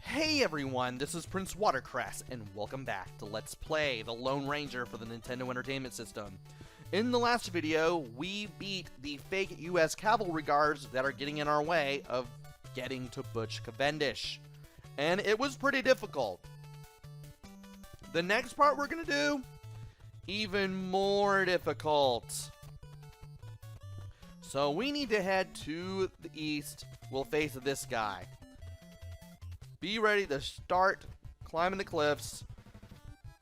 Hey everyone, this is PrinceWatercress, and welcome back to Let's Play the Lone Ranger for the Nintendo Entertainment System. In the last video, we beat the fake US cavalry guards that are getting in our way of getting to Butch Cavendish. And it was pretty difficult. The next part we're gonna do, even more difficult. So we need to head to the east. We'll face this guy. Be ready to start climbing the cliffs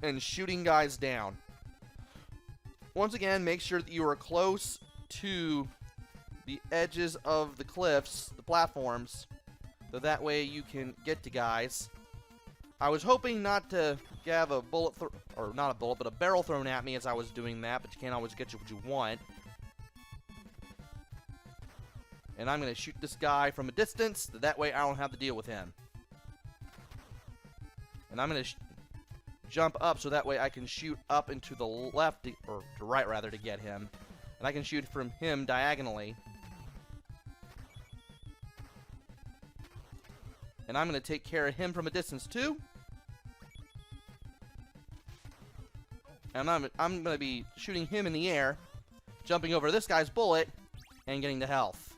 and shooting guys down. Once again, make sure that you are close to the edges of the cliffs, the platforms, so that way you can get to guys. I was hoping not to have a bullet, or not a bullet, but a barrel thrown at me as I was doing that, but you can't always get what you want. And I'm going to shoot this guy from a distance, so that way I don't have to deal with him. And I'm going to jump up so that way I can shoot up and to the left, or to right rather, to get him. And I can shoot from him diagonally. And I'm going to take care of him from a distance too. And I'm going to be shooting him in the air, jumping over this guy's bullet, and getting the health.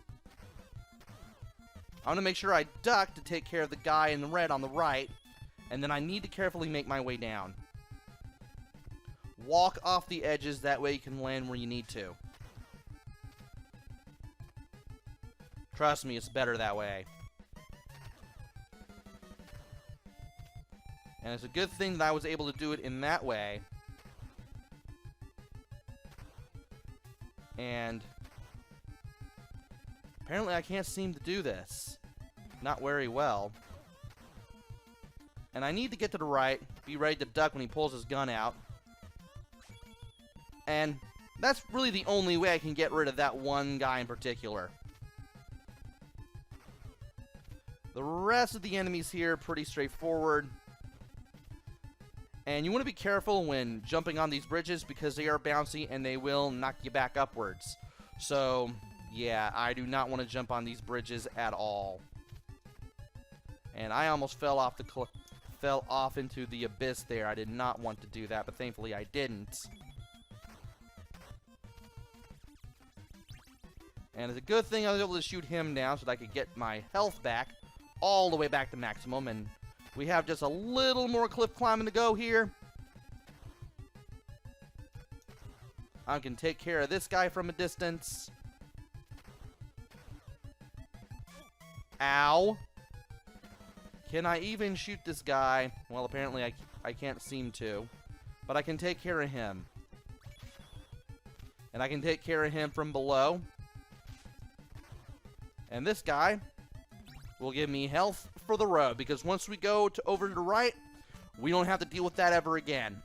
I want to make sure I duck to take care of the guy in the red on the right. And then I need to carefully make my way down. Walk off the edges, that way you can land where you need to. Trust me, it's better that way. And it's a good thing that I was able to do it in that way. And apparently I can't seem to do this. Not very well. And I need to get to the right, be ready to duck when he pulls his gun out. And that's really the only way I can get rid of that one guy in particular. The rest of the enemies here are pretty straightforward. And you want to be careful when jumping on these bridges because they are bouncy and they will knock you back upwards. So, yeah, I do not want to jump on these bridges at all. And I almost fell off the cliff. Fell off into the abyss there. I did not want to do that, but thankfully I didn't. And it's a good thing I was able to shoot him down so that I could get my health back, all the way back to maximum, and we have just a little more cliff climbing to go here. I can take care of this guy from a distance. Ow. Can I even shoot this guy? Well, apparently I can't seem to. But I can take care of him. And I can take care of him from below. And this guy will give me health for the road. Because once we go over to the right, we don't have to deal with that ever again.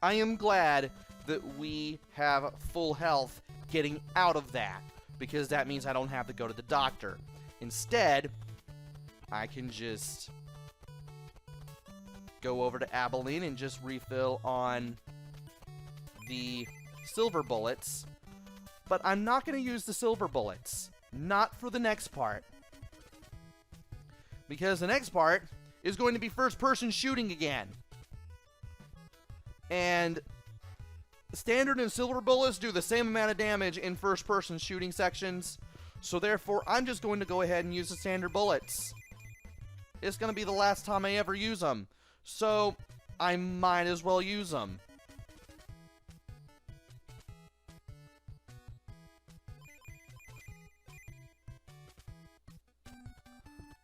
I am glad that we have full health getting out of that. Because that means I don't have to go to the doctor. Instead, I can just go over to Abilene and just refill on the silver bullets. But I'm not going to use the silver bullets. Not for the next part. Because the next part is going to be first-person shooting again. And standard and silver bullets do the same amount of damage in first-person shooting sections. So therefore, I'm just going to go ahead and use the standard bullets. It's going to be the last time I ever use them. So, I might as well use them.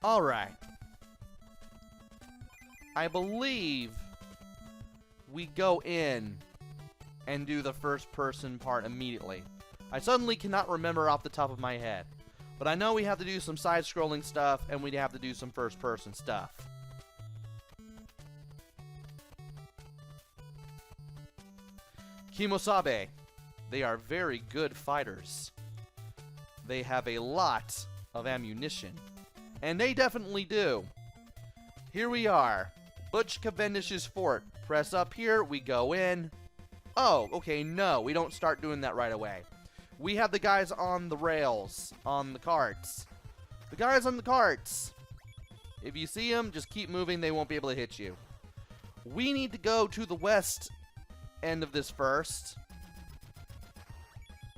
Alright. I believe we go in and do the first person part immediately. I suddenly cannot remember off the top of my head. But I know we have to do some side-scrolling stuff, and we have to do some first-person stuff. Kimosabe. They are very good fighters. They have a lot of ammunition. And they definitely do. Here we are. Butch Cavendish's fort. Press up here, we go in. Oh, okay, no, we don't start doing that right away. We have the guys on the rails, on the carts. The guys on the carts If you see them, just keep moving. They won't be able to hit you. We need to go to the west end of this first.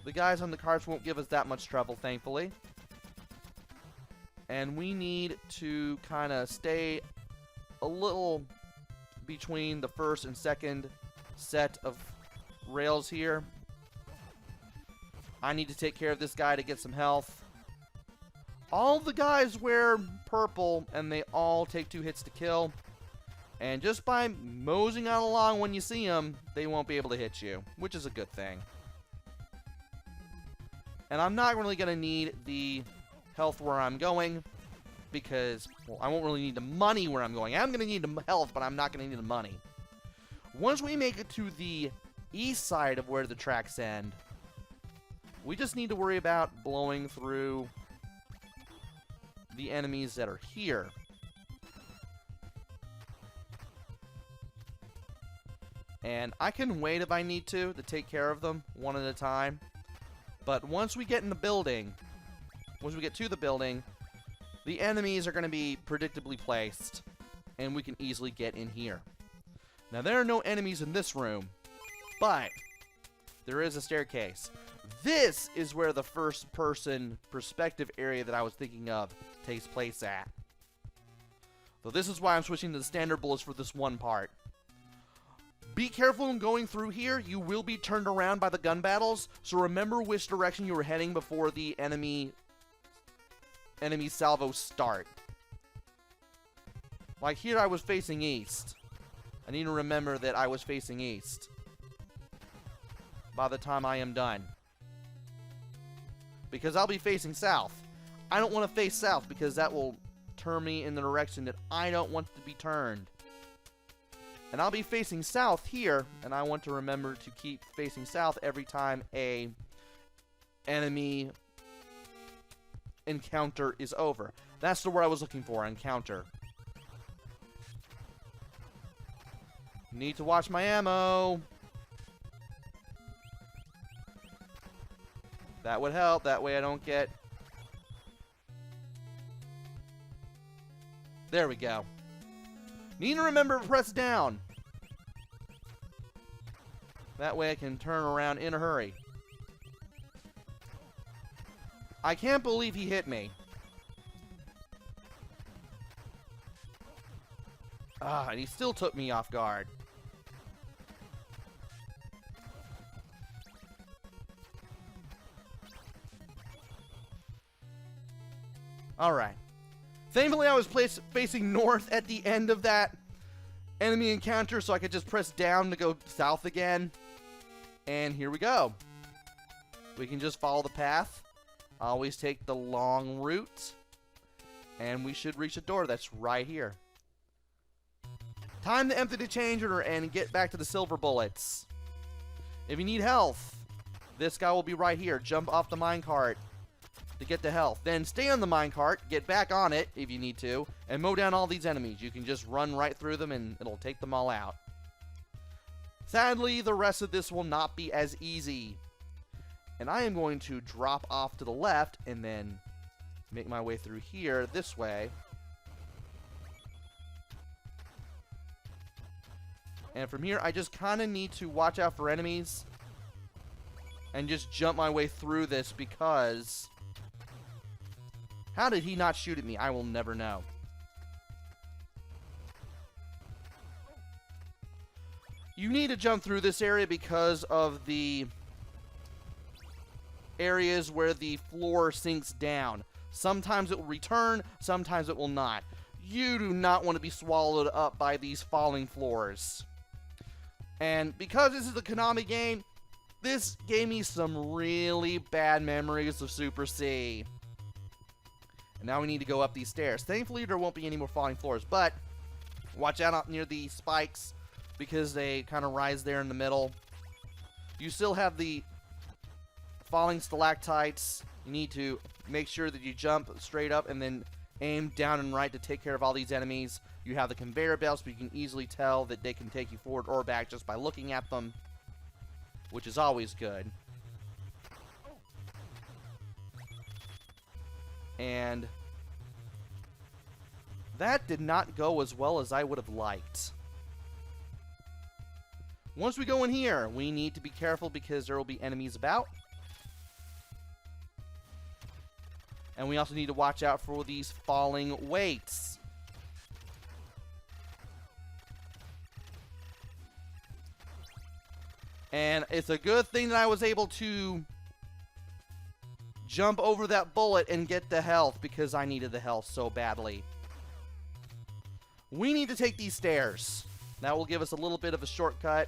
The guys on the carts won't give us that much trouble, thankfully. And we need to kind of stay a little between the first and second set of rails here. I need to take care of this guy to get some health. All the guys wear purple, and they all take 2 hits to kill. And just by moseying on along when you see them, they won't be able to hit you, which is a good thing. And I'm not really going to need the health where I'm going, because, well, I won't really need the money where I'm going. I'm going to need the health, but I'm not going to need the money. Once we make it to the east side of where the tracks end, we just need to worry about blowing through the enemies that are here. And I can wait if I need to take care of them one at a time. But once we get in the building, once we get to the building, the enemies are going to be predictably placed, and we can easily get in here. Now, there are no enemies in this room, but there is a staircase. This is where the first-person perspective area that I was thinking of takes place at. So this is why I'm switching to the standard bullets for this one part. Be careful when going through here. You will be turned around by the gun battles, so remember which direction you were heading before the enemy salvos start. Like here, I was facing east. I need to remember that I was facing east by the time I am done, because I'll be facing south. I don't want to face south because that will turn me in the direction that I don't want to be turned. And I'll be facing south here, and I want to remember to keep facing south every time a enemy encounter is over. That's the word I was looking for, encounter. Need to watch my ammo. That would help. That way I don't get... There we go. Need to remember to press down. That way I can turn around in a hurry. I can't believe he hit me. Ah, and he still took me off guard. Alright. Thankfully, I was facing north at the end of that enemy encounter, so I could just press down to go south again. And here we go. We can just follow the path. Always take the long route. And we should reach a door that's right here. Time to empty the change order and get back to the silver bullets. If you need health, this guy will be right here. Jump off the minecart to get the health. Then stay on the minecart, get back on it if you need to, and mow down all these enemies. You can just run right through them and it'll take them all out. Sadly, the rest of this will not be as easy. And I am going to drop off to the left and then make my way through here this way. And from here, I just kind of need to watch out for enemies and just jump my way through this, because how did he not shoot at me? I will never know. You need to jump through this area because of the areas where the floor sinks down. Sometimes it will return, sometimes it will not. You do not want to be swallowed up by these falling floors. And because this is a Konami game, this gave me some really bad memories of Super C. And now we need to go up these stairs. Thankfully, there won't be any more falling floors, but watch out up near the spikes because they kind of rise there in the middle. You still have the falling stalactites. You need to make sure that you jump straight up and then aim down and right to take care of all these enemies. You have the conveyor belts, but you can easily tell that they can take you forward or back just by looking at them, which is always good. And That did not go as well as I would have liked. Once we go in here, we need to be careful because there will be enemies about. And we also need to watch out for these falling weights. And it's a good thing that I was able to jump over that bullet and get the health because I needed the health so badly. We need to take these stairs. That will give us a little bit of a shortcut.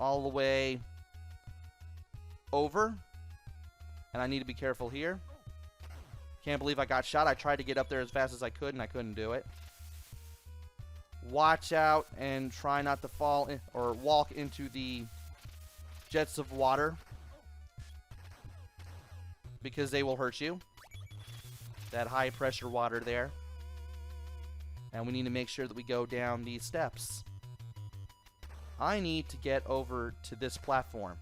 All the way over. And I need to be careful here. Can't believe I got shot. I tried to get up there as fast as I could and I couldn't do it. Watch out and try not to fall in, or walk into the jets of water because they will hurt you. That high pressure water there. And we need to make sure that we go down these steps. I need to get over to this platform.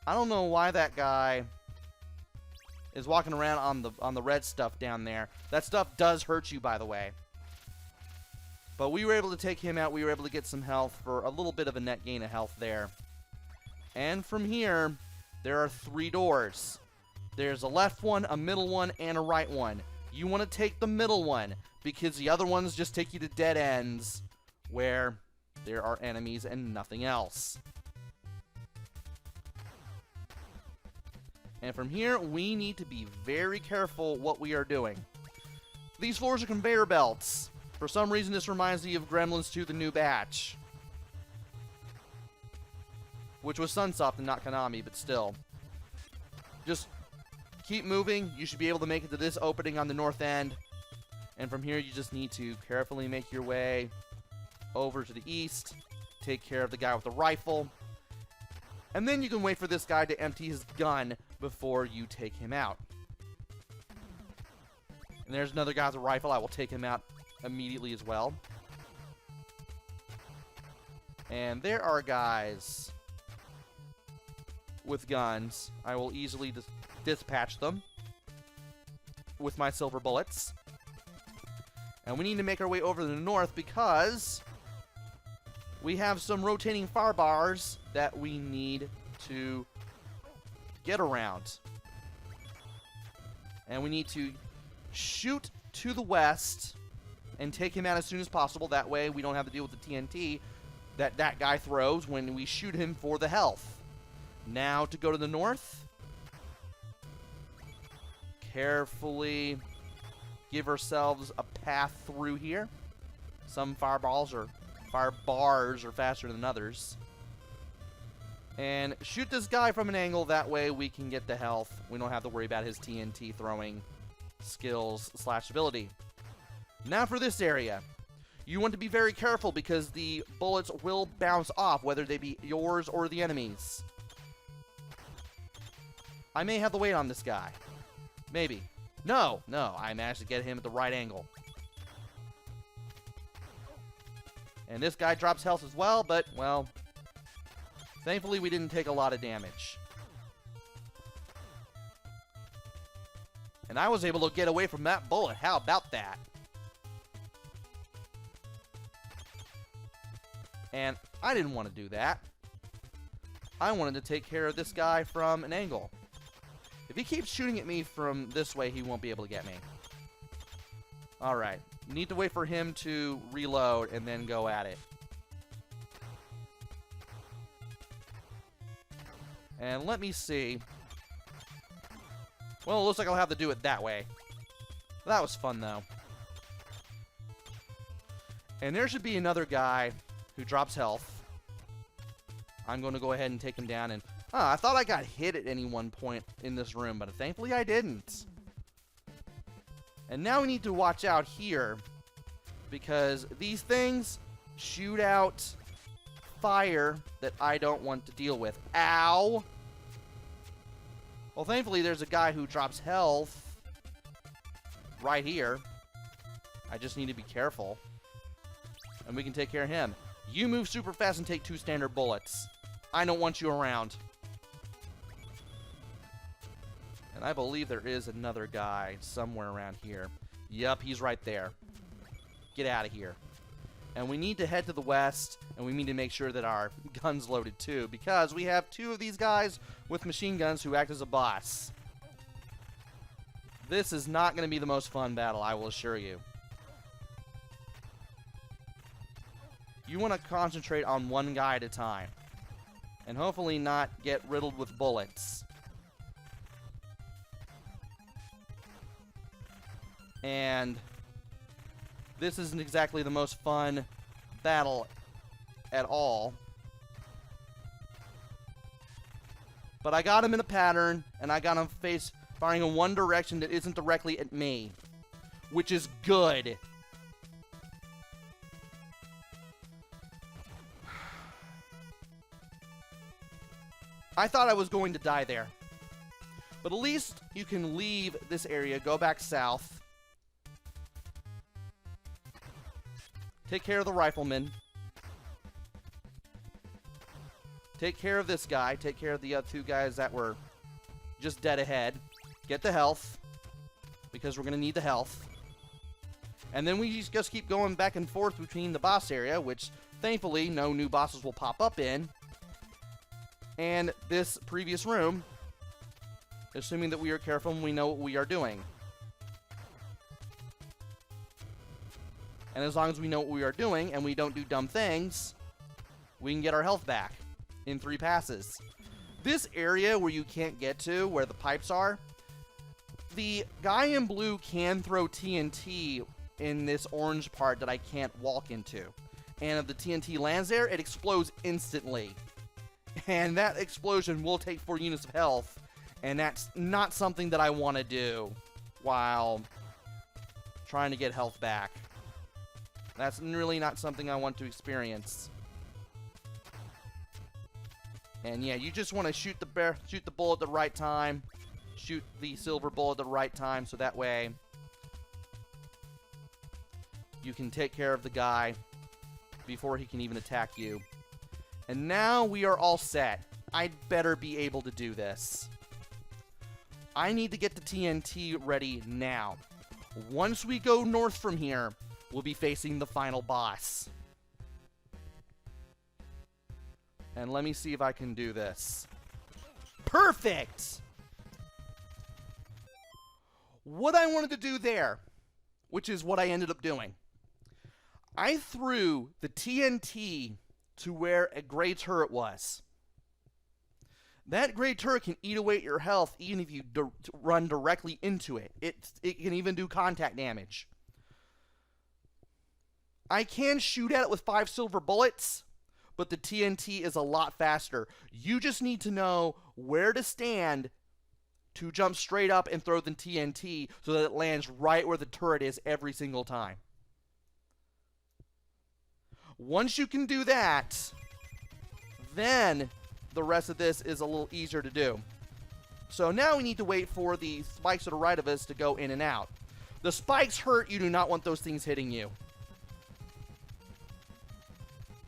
I don't know why that guy is walking around on the red stuff down there. That stuff does hurt you, by the way. But we were able to take him out. We were able to get some health for a little bit of a net gain of health there. And from here, there are 3 doors. There's a left one, a middle one, and a right one. You want to take the middle one because the other ones just take you to dead ends where there are enemies and nothing else. And from here, we need to be very careful what we are doing. These floors are conveyor belts. For some reason, this reminds me of Gremlins 2, the new batch. Which was Sunsoft and not Konami, but still. Just keep moving. You should be able to make it to this opening on the north end. And from here, you just need to carefully make your way over to the east. Take care of the guy with the rifle. And then you can wait for this guy to empty his gun before you take him out. And there's another guy with a rifle. I will take him out immediately as well. And there are guys with guns. I will easily dispatch them with my silver bullets. And we need to make our way over to the north because we have some rotating fire bars that we need to get around. And we need to shoot to the west and take him out as soon as possible. That way we don't have to deal with the TNT that guy throws when we shoot him for the health. Now to go to the north. Carefully give ourselves a path through here. Some fire bars are faster than others. And shoot this guy from an angle. That way we can get the health. We don't have to worry about his TNT throwing skills / ability. Now for this area. You want to be very careful because the bullets will bounce off, whether they be yours or the enemy's. I may have to wait on this guy. Maybe. No, I managed to get him at the right angle. And this guy drops health as well, but, well, thankfully we didn't take a lot of damage. And I was able to get away from that bullet. How about that? And I didn't want to do that. I wanted to take care of this guy from an angle. If he keeps shooting at me from this way, he won't be able to get me. Alright. Need to wait for him to reload and then go at it. And let me see. Well, it looks like I'll have to do it that way. That was fun, though. And there should be another guy who drops health. I'm going to go ahead and take him down. And I thought I got hit at any one point in this room, but thankfully I didn't. And now we need to watch out here because these things shoot out fire that I don't want to deal with. Ow! Well, thankfully there's a guy who drops health right here. I just need to be careful. And we can take care of him. You move super fast and take 2 standard bullets. I don't want you around. And I believe there is another guy somewhere around here. Yup, he's right there. Get out of here. And we need to head to the west, and we need to make sure that our gun's loaded too, because we have 2 of these guys with machine guns who act as a boss. This is not going to be the most fun battle, I will assure you. You want to concentrate on one guy at a time, and hopefully not get riddled with bullets. And this isn't exactly the most fun battle at all. But I got him in a pattern, and I got him firing in one direction that isn't directly at me, which is good. I thought I was going to die there. But at least you can leave this area, go back south. Take care of the rifleman. Take care of this guy. Take care of the other 2 guys that were just dead ahead. Get the health, because we're going to need the health. And then we just keep going back and forth between the boss area, which thankfully no new bosses will pop up in, and this previous room, assuming that we are careful and we know what we are doing. And as long as we know what we are doing and we don't do dumb things, we can get our health back in 3 passes. This area where you can't get to, where the pipes are, the guy in blue can throw TNT in this orange part that I can't walk into. And if the TNT lands there, it explodes instantly. And that explosion will take 4 units of health, and that's not something that I want to do while trying to get health back. That's really not something I want to experience. And yeah, you just want to shoot the bull at the right time. Shoot the silver bull at the right time, so that way you can take care of the guy before he can even attack you. And now we are all set. I'd better be able to do this. I need to get the TNT ready now. Once we go north from here, we'll be facing the final boss. And let me see if I can do this. Perfect! What I wanted to do there, which is what I ended up doing, I threw the TNT to where a gray turret was. That gray turret can eat away at your health even if you run directly into it. It can even do contact damage. I can shoot at it with 5 silver bullets, but the TNT is a lot faster. You just need to know where to stand to jump straight up and throw the TNT so that it lands right where the turret is every single time. Once you can do that, then the rest of this is a little easier to do. So now we need to wait for the spikes to the right of us to go in and out. The spikes hurt. You do not want those things hitting you.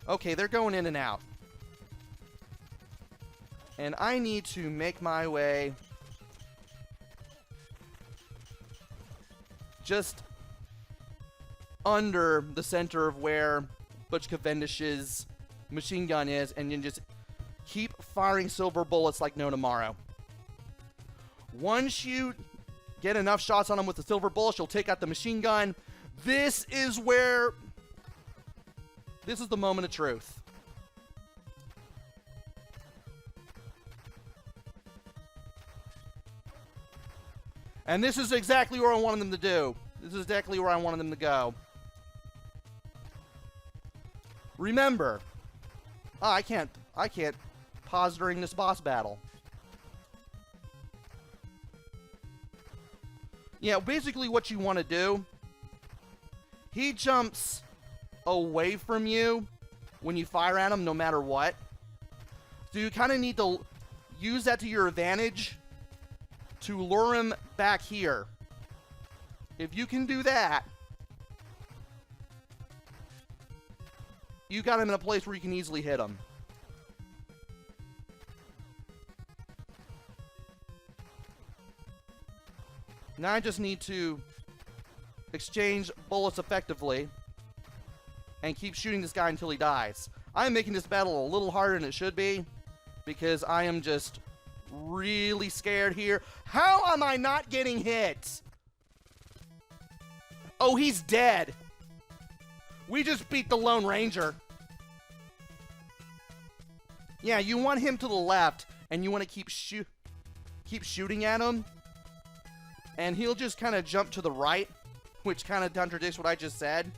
Okay, they're going in and out. And I need to make my way just under the center of where Butch Cavendish's machine gun is, and then just keep firing silver bullets like no tomorrow. Once you get enough shots on him with the silver bullets, you'll take out the machine gun. This is the moment of truth. And this is exactly where I wanted them to do. This is exactly where I wanted them to go. Remember, I can't pause during this boss battle. Yeah, basically what you want to do, he jumps away from you when you fire at him no matter what. So you kind of need to use that to your advantage to lure him back here. If you can do that, you got him in a place where you can easily hit him. Now I just need to exchange bullets effectively and keep shooting this guy until he dies. I'm making this battle a little harder than it should be because I am just really scared here. How am I not getting hit? Oh, he's dead. We just beat the Lone Ranger. Yeah, you want him to the left, and you want to keep shooting at him, and he'll just kind of jump to the right, which kind of contradicts what I just said.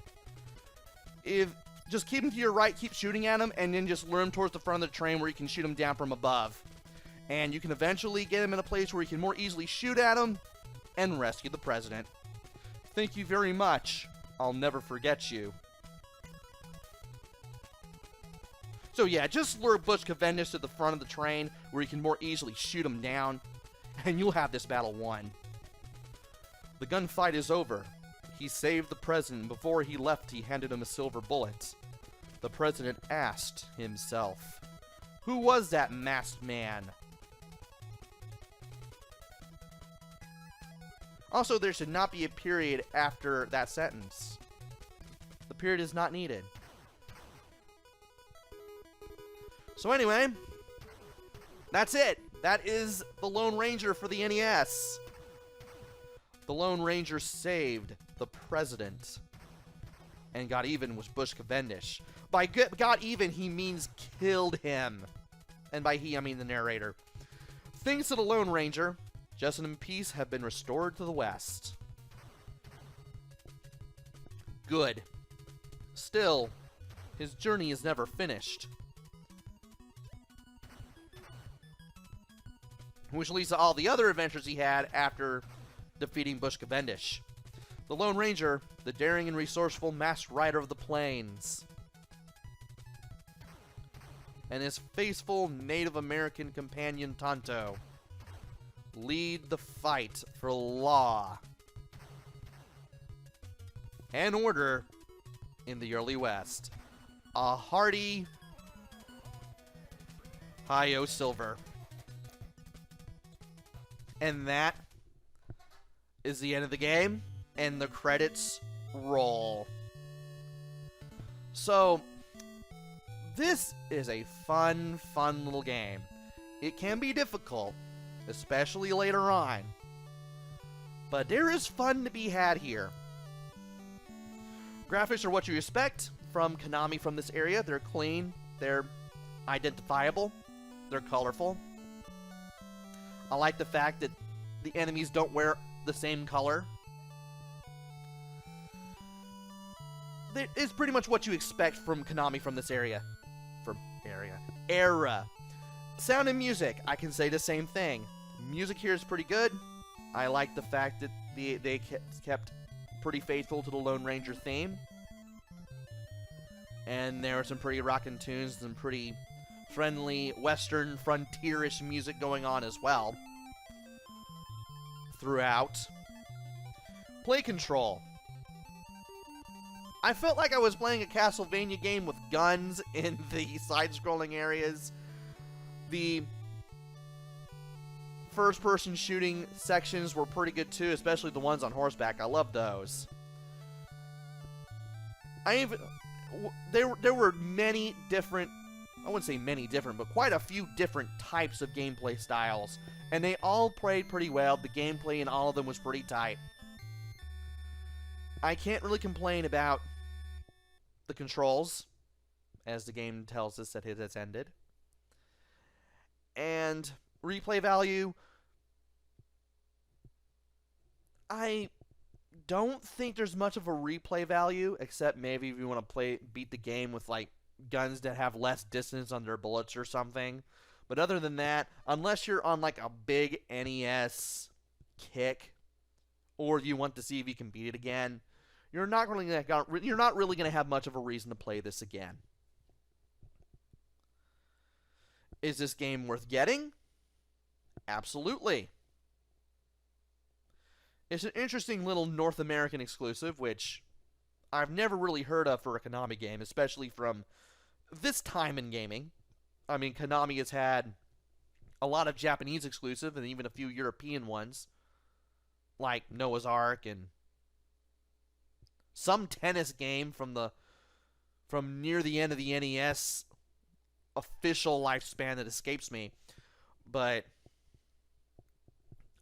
Just keep him to your right, keep shooting at him, and then just lure him towards the front of the train where you can shoot him down from above. And you can eventually get him in a place where you can more easily shoot at him and rescue the president. Thank you very much. I'll never forget you. So yeah, just lure Butch Cavendish to the front of the train where you can more easily shoot him down, and you'll have this battle won. The gunfight is over. He saved the president, and before he left, he handed him a silver bullet. The president asked himself, who was that masked man? Also, there should not be a period after that sentence. The period is not needed. So anyway, that's it. That is the Lone Ranger for the NES. The Lone Ranger saved the president and got even with Butch Cavendish. By got even, he means killed him. And by he, I mean the narrator. Thanks to the Lone Ranger, justice and peace have been restored to the West. Good. Still, his journey is never finished. Which leads to all the other adventures he had after defeating Butch Cavendish. The Lone Ranger, the daring and resourceful masked rider of the plains. And his faithful Native American companion Tonto lead the fight for law and order in the early West. A hearty hi-yo silver. And that is the end of the game, and the credits roll. So, this is a fun little game. It can be difficult, especially later on, but there is fun to be had here. Graphics are what you expect from Konami from this area. They're clean, they're identifiable, they're colorful. I like the fact that the enemies don't wear the same color. It's pretty much what you expect from Konami from this area. Era. Sound and music, I can say the same thing. Music here is pretty good. I like the fact that they kept pretty faithful to the Lone Ranger theme. And there are some pretty rockin' tunes, some pretty friendly western frontierish music going on as well throughout. Play control. I felt like I was playing a Castlevania game with guns in the side-scrolling areas. The first-person shooting sections were pretty good too, especially the ones on horseback. I love those. There were many different, I wouldn't say many different, but quite a few different types of gameplay styles. And they all played pretty well. The gameplay in all of them was pretty tight. I can't really complain about the controls, as the game tells us that it has ended. And replay value, I don't think there's much of a replay value, except maybe if you want to beat the game with like guns that have less distance on their bullets or something. But other than that, unless you're on like a big NES kick, or you want to see if you can beat it again, you're not really going to have much of a reason to play this again. Is this game worth getting? Absolutely. It's an interesting little North American exclusive, which I've never really heard of for a Konami game, especially from this time in gaming. I mean, Konami has had a lot of Japanese exclusive and even a few European ones. like Noah's Ark and some tennis game from near the end of the NES official lifespan that escapes me. But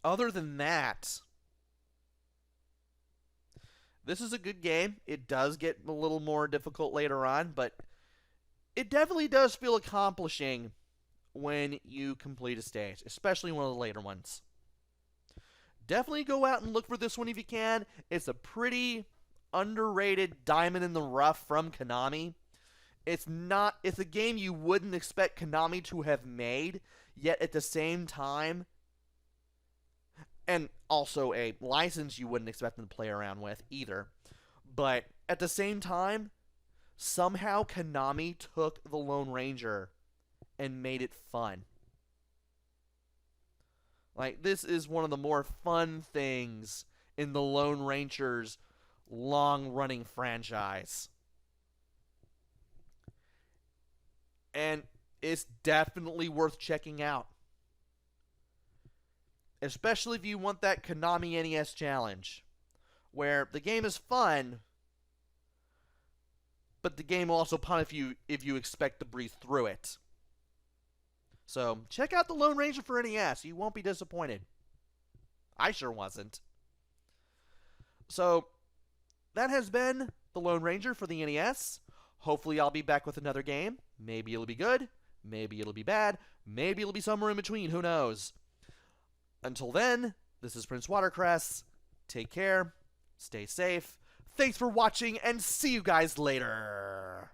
other than that, this is a good game. It does get a little more difficult later on, but it definitely does feel accomplishing when you complete a stage, especially one of the later ones. Definitely go out and look for this one if you can. It's a pretty underrated diamond in the rough from Konami. It's a game you wouldn't expect Konami to have made, yet at the same time, and also a license you wouldn't expect them to play around with either. But at the same time, somehow Konami took the Lone Ranger and made it fun. Like, this is one of the more fun things in the Lone Ranger's long-running franchise. And it's definitely worth checking out. Especially if you want that Konami NES challenge, where the game is fun, but the game will also punish you if you expect to breeze through it. So, check out the Lone Ranger for NES. You won't be disappointed. I sure wasn't. So, that has been the Lone Ranger for the NES. Hopefully I'll be back with another game. Maybe it'll be good. Maybe it'll be bad. Maybe it'll be somewhere in between. Who knows? Until then, this is PrinceWatercress. Take care. Stay safe. Thanks for watching, and see you guys later.